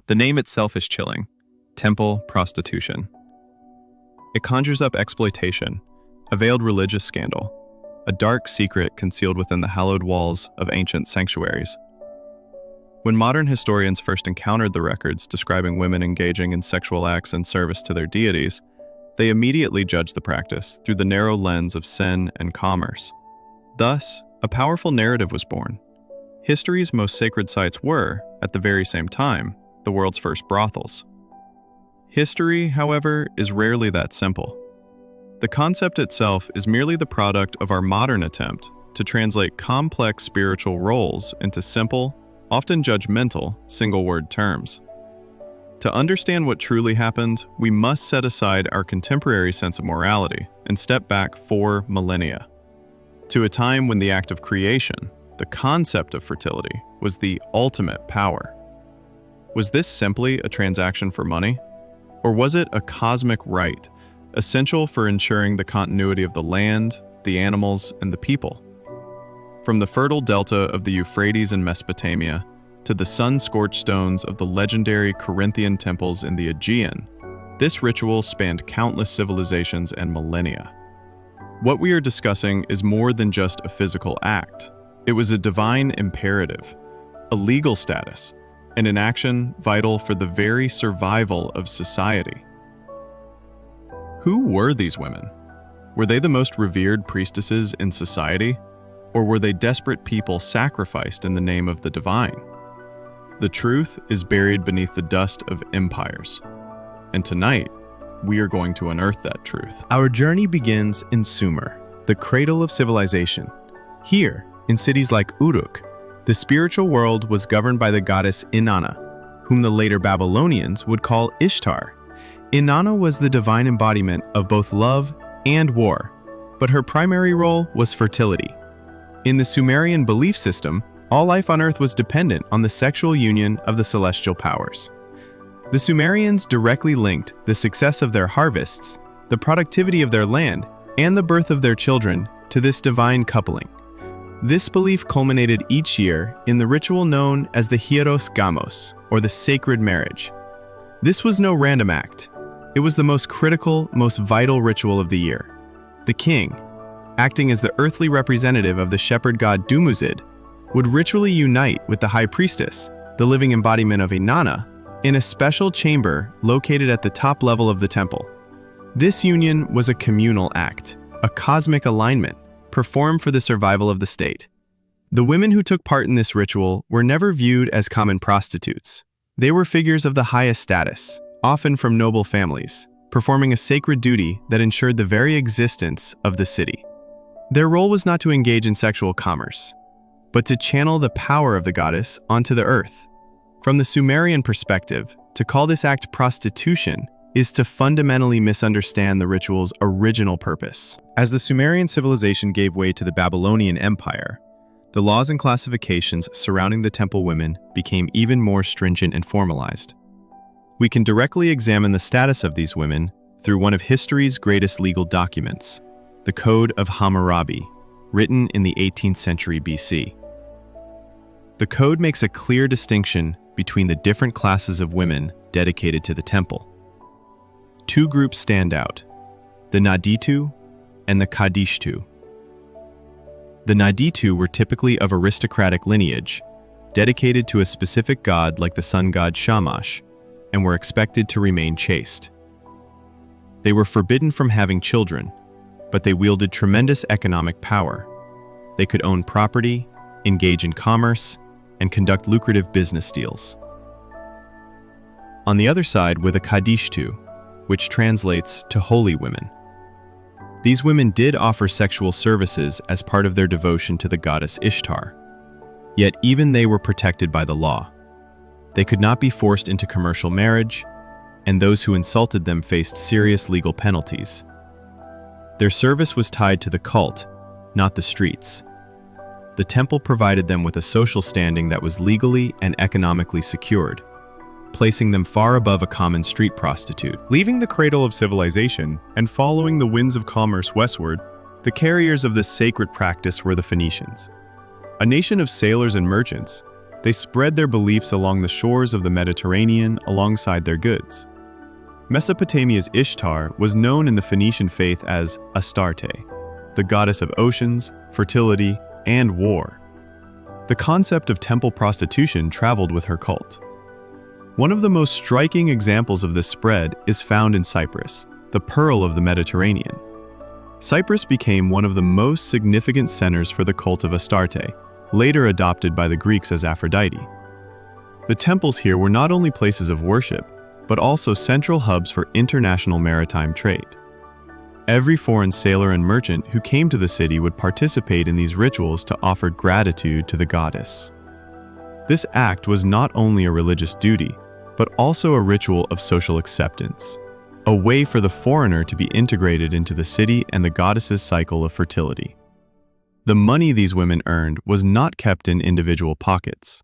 The name itself is chilling: temple prostitution. It conjures up exploitation, a veiled religious scandal, a dark secret concealed within the hallowed walls of ancient sanctuaries. When modern historians first encountered the records describing women engaging in sexual acts in service to their deities, they immediately judged the practice through the narrow lens of sin and commerce. Thus, a powerful narrative was born. History's most sacred sites were, at the very same time, the world's first brothels. History, however, is rarely that simple. The concept itself is merely the product of our modern attempt to translate complex spiritual roles into simple, often judgmental, single-word terms. To understand what truly happened, we must set aside our contemporary sense of morality and step back 4 millennia, to a time when the act of creation, the concept of fertility, was the ultimate power. Was this simply a transaction for money? Or was it a cosmic right, essential for ensuring the continuity of the land, the animals, and the people? From the fertile delta of the Euphrates in Mesopotamia to the sun-scorched stones of the legendary Corinthian temples in the Aegean, this ritual spanned countless civilizations and millennia. What we are discussing is more than just a physical act. It was a divine imperative, a legal status, and an action vital for the very survival of society. Who were these women? Were they the most revered priestesses in society? Or were they desperate people sacrificed in the name of the divine? The truth is buried beneath the dust of empires. And tonight, we are going to unearth that truth. Our journey begins in Sumer, the cradle of civilization. Here, in cities like Uruk, the spiritual world was governed by the goddess Inanna, whom the later Babylonians would call Ishtar. Inanna was the divine embodiment of both love and war, but her primary role was fertility. In the Sumerian belief system, all life on Earth was dependent on the sexual union of the celestial powers. The Sumerians directly linked the success of their harvests, the productivity of their land, and the birth of their children to this divine coupling. This belief culminated each year in the ritual known as the Hieros Gamos, or the sacred marriage. This was no random act. It was the most critical, most vital ritual of the year. The king, acting as the earthly representative of the shepherd god Dumuzid, would ritually unite with the high priestess, the living embodiment of Inanna, in a special chamber located at the top level of the temple. This union was a communal act, a cosmic alignment, performed for the survival of the state. The women who took part in this ritual were never viewed as common prostitutes. They were figures of the highest status, often from noble families, performing a sacred duty that ensured the very existence of the city. Their role was not to engage in sexual commerce, but to channel the power of the goddess onto the earth. From the Sumerian perspective, to call this act prostitution is to fundamentally misunderstand the ritual's original purpose. As the Sumerian civilization gave way to the Babylonian Empire, the laws and classifications surrounding the temple women became even more stringent and formalized. We can directly examine the status of these women through one of history's greatest legal documents, the Code of Hammurabi, written in the 18th century BC. The code makes a clear distinction between the different classes of women dedicated to the temple. 2 groups stand out: the Naditu and the Kadishtu. The Naditu were typically of aristocratic lineage, dedicated to a specific god like the sun god Shamash, and were expected to remain chaste. They were forbidden from having children, but they wielded tremendous economic power. They could own property, engage in commerce, and conduct lucrative business deals. On the other side were the Kadishtu, which translates to holy women. These women did offer sexual services as part of their devotion to the goddess Ishtar. Yet even they were protected by the law. They could not be forced into commercial marriage, and those who insulted them faced serious legal penalties. Their service was tied to the cult, not the streets. The temple provided them with a social standing that was legally and economically secured, placing them far above a common street prostitute. Leaving the cradle of civilization and following the winds of commerce westward, the carriers of this sacred practice were the Phoenicians, a nation of sailors and merchants They spread their beliefs along the shores of the Mediterranean alongside their goods. Mesopotamia's Ishtar was known in the Phoenician faith as Astarte, the goddess of oceans, fertility, and war. The concept of temple prostitution traveled with her cult. One of the most striking examples of this spread is found in Cyprus, the pearl of the Mediterranean. Cyprus became one of the most significant centers for the cult of Astarte, later adopted by the Greeks as Aphrodite. The temples here were not only places of worship, but also central hubs for international maritime trade. Every foreign sailor and merchant who came to the city would participate in these rituals to offer gratitude to the goddess. This act was not only a religious duty, but also a ritual of social acceptance, a way for the foreigner to be integrated into the city and the goddess's cycle of fertility. The money these women earned was not kept in individual pockets.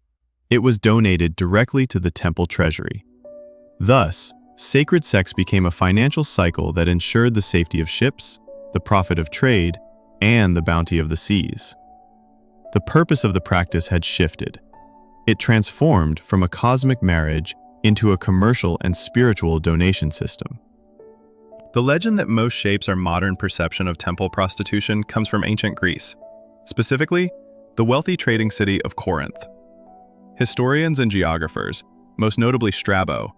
It was donated directly to the temple treasury. Thus, sacred sex became a financial cycle that ensured the safety of ships, the profit of trade, and the bounty of the seas. The purpose of the practice had shifted. It transformed from a cosmic marriage into a commercial and spiritual donation system. The legend that most shapes our modern perception of temple prostitution comes from ancient Greece, specifically, the wealthy trading city of Corinth. Historians and geographers, most notably Strabo,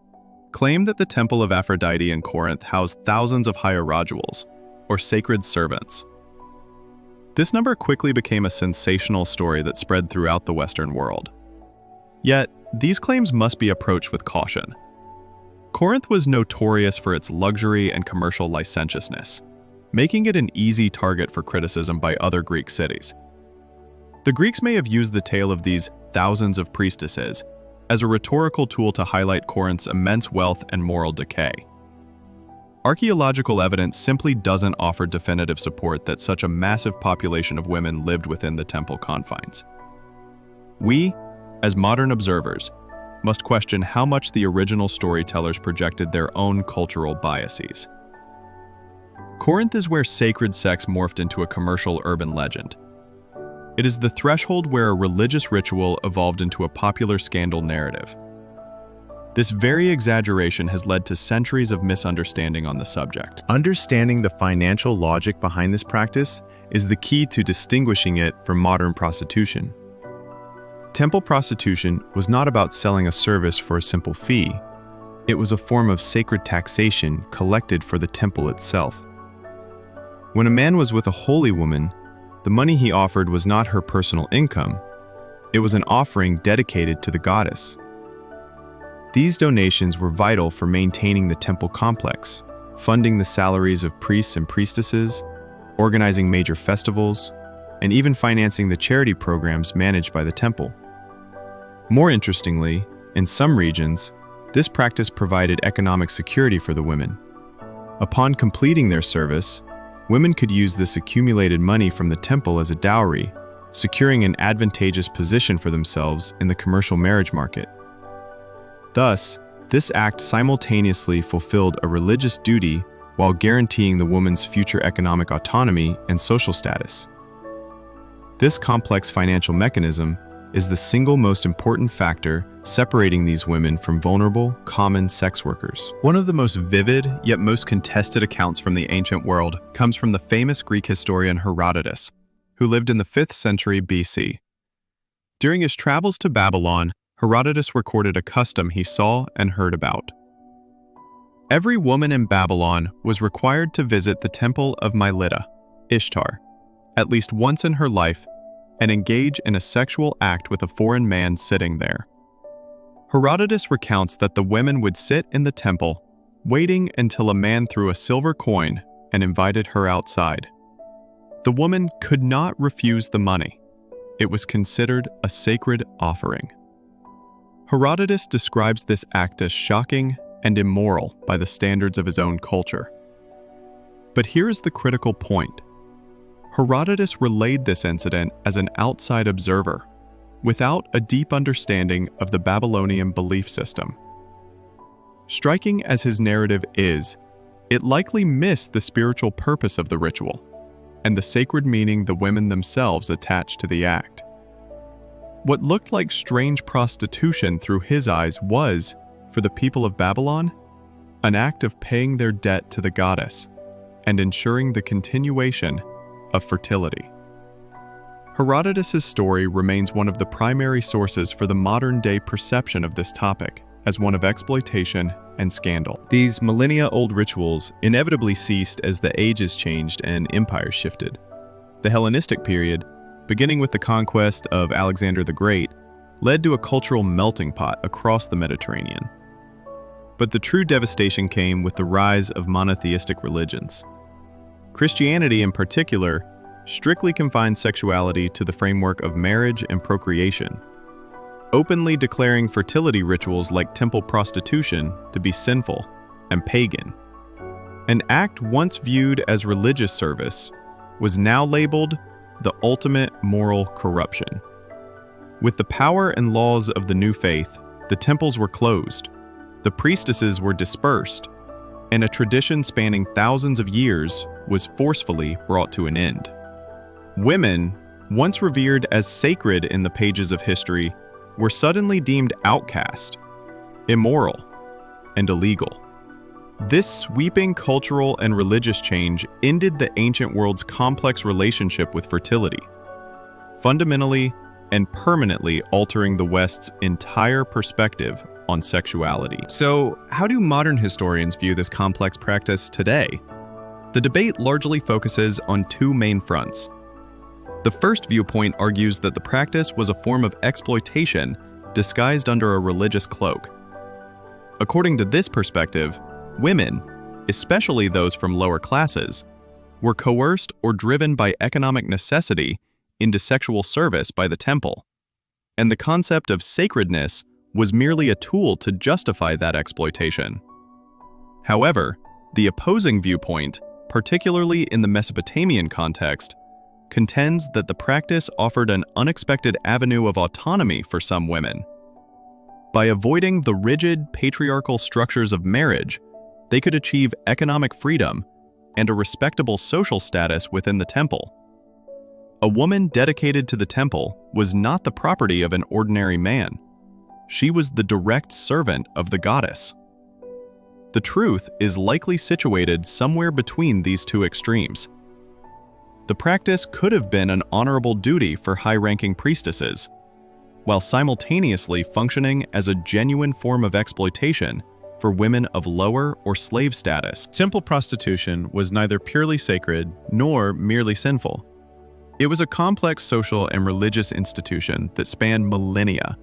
claim that the temple of Aphrodite in Corinth housed thousands of hierodules, or sacred servants. This number quickly became a sensational story that spread throughout the Western world. Yet, these claims must be approached with caution. Corinth was notorious for its luxury and commercial licentiousness, making it an easy target for criticism by other Greek cities. The Greeks may have used the tale of these thousands of priestesses as a rhetorical tool to highlight Corinth's immense wealth and moral decay. Archaeological evidence simply doesn't offer definitive support that such a massive population of women lived within the temple confines. We, as modern observers, must question how much the original storytellers projected their own cultural biases. Corinth is where sacred sex morphed into a commercial urban legend. It is the threshold where a religious ritual evolved into a popular scandal narrative. This very exaggeration has led to centuries of misunderstanding on the subject. Understanding the financial logic behind this practice is the key to distinguishing it from modern prostitution. Temple prostitution was not about selling a service for a simple fee. It was a form of sacred taxation collected for the temple itself. When a man was with a holy woman, the money he offered was not her personal income. It was an offering dedicated to the goddess. These donations were vital for maintaining the temple complex, funding the salaries of priests and priestesses, organizing major festivals, and even financing the charity programs managed by the temple. More interestingly, in some regions, this practice provided economic security for the women. Upon completing their service, women could use this accumulated money from the temple as a dowry, securing an advantageous position for themselves in the commercial marriage market. Thus, this act simultaneously fulfilled a religious duty while guaranteeing the woman's future economic autonomy and social status. This complex financial mechanism is the single most important factor separating these women from vulnerable, common sex workers. One of the most vivid, yet most contested accounts from the ancient world comes from the famous Greek historian Herodotus, who lived in the 5th century BC. During his travels to Babylon, Herodotus recorded a custom he saw and heard about. Every woman in Babylon was required to visit the temple of Mylitta, Ishtar, at least once in her life and engage in a sexual act with a foreign man sitting there. Herodotus recounts that the women would sit in the temple, waiting until a man threw a silver coin and invited her outside. The woman could not refuse the money. It was considered a sacred offering. Herodotus describes this act as shocking and immoral by the standards of his own culture. But here is the critical point. Herodotus relayed this incident as an outside observer, without a deep understanding of the Babylonian belief system. Striking as his narrative is, it likely missed the spiritual purpose of the ritual, and the sacred meaning the women themselves attached to the act. What looked like strange prostitution through his eyes was, for the people of Babylon, an act of paying their debt to the goddess and ensuring the continuation of fertility. Herodotus' story remains one of the primary sources for the modern-day perception of this topic as one of exploitation and scandal. These millennia-old rituals inevitably ceased as the ages changed and empires shifted. The Hellenistic period, beginning with the conquest of Alexander the Great, led to a cultural melting pot across the Mediterranean. But the true devastation came with the rise of monotheistic religions. Christianity, in particular, strictly confined sexuality to the framework of marriage and procreation, openly declaring fertility rituals like temple prostitution to be sinful and pagan. An act once viewed as religious service was now labeled the ultimate moral corruption. With the power and laws of the new faith, the temples were closed, the priestesses were dispersed, and a tradition spanning thousands of years was forcefully brought to an end. Women, once revered as sacred in the pages of history, were suddenly deemed outcast, immoral, and illegal. This sweeping cultural and religious change ended the ancient world's complex relationship with fertility, fundamentally and permanently altering the West's entire perspective on sexuality. So, how do modern historians view this complex practice today? The debate largely focuses on two main fronts. The first viewpoint argues that the practice was a form of exploitation disguised under a religious cloak. According to this perspective, women, especially those from lower classes, were coerced or driven by economic necessity into sexual service by the temple, and the concept of sacredness was merely a tool to justify that exploitation. However, the opposing viewpoint, particularly in the Mesopotamian context, contends that the practice offered an unexpected avenue of autonomy for some women. By avoiding the rigid patriarchal structures of marriage, they could achieve economic freedom and a respectable social status within the temple. A woman dedicated to the temple was not the property of an ordinary man. She was the direct servant of the goddess. The truth is likely situated somewhere between these two extremes. The practice could have been an honorable duty for high-ranking priestesses, while simultaneously functioning as a genuine form of exploitation for women of lower or slave status. Temple prostitution was neither purely sacred nor merely sinful. It was a complex social and religious institution that spanned millennia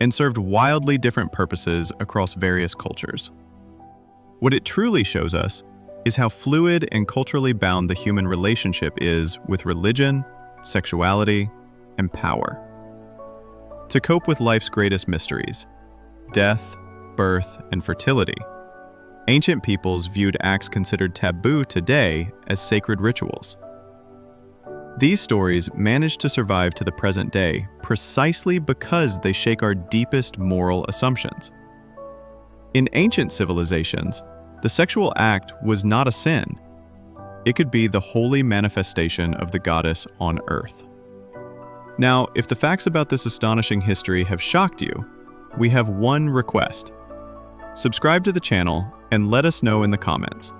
and served wildly different purposes across various cultures. What it truly shows us is how fluid and culturally bound the human relationship is with religion, sexuality, and power. To cope with life's greatest mysteries, death, birth, and fertility, ancient peoples viewed acts considered taboo today as sacred rituals. These stories managed to survive to the present day precisely because they shake our deepest moral assumptions. In ancient civilizations, the sexual act was not a sin. It could be the holy manifestation of the goddess on earth. Now, if the facts about this astonishing history have shocked you, we have one request. Subscribe to the channel and let us know in the comments.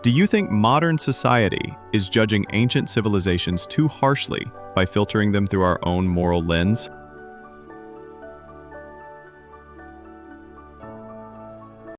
Do you think modern society is judging ancient civilizations too harshly by filtering them through our own moral lens?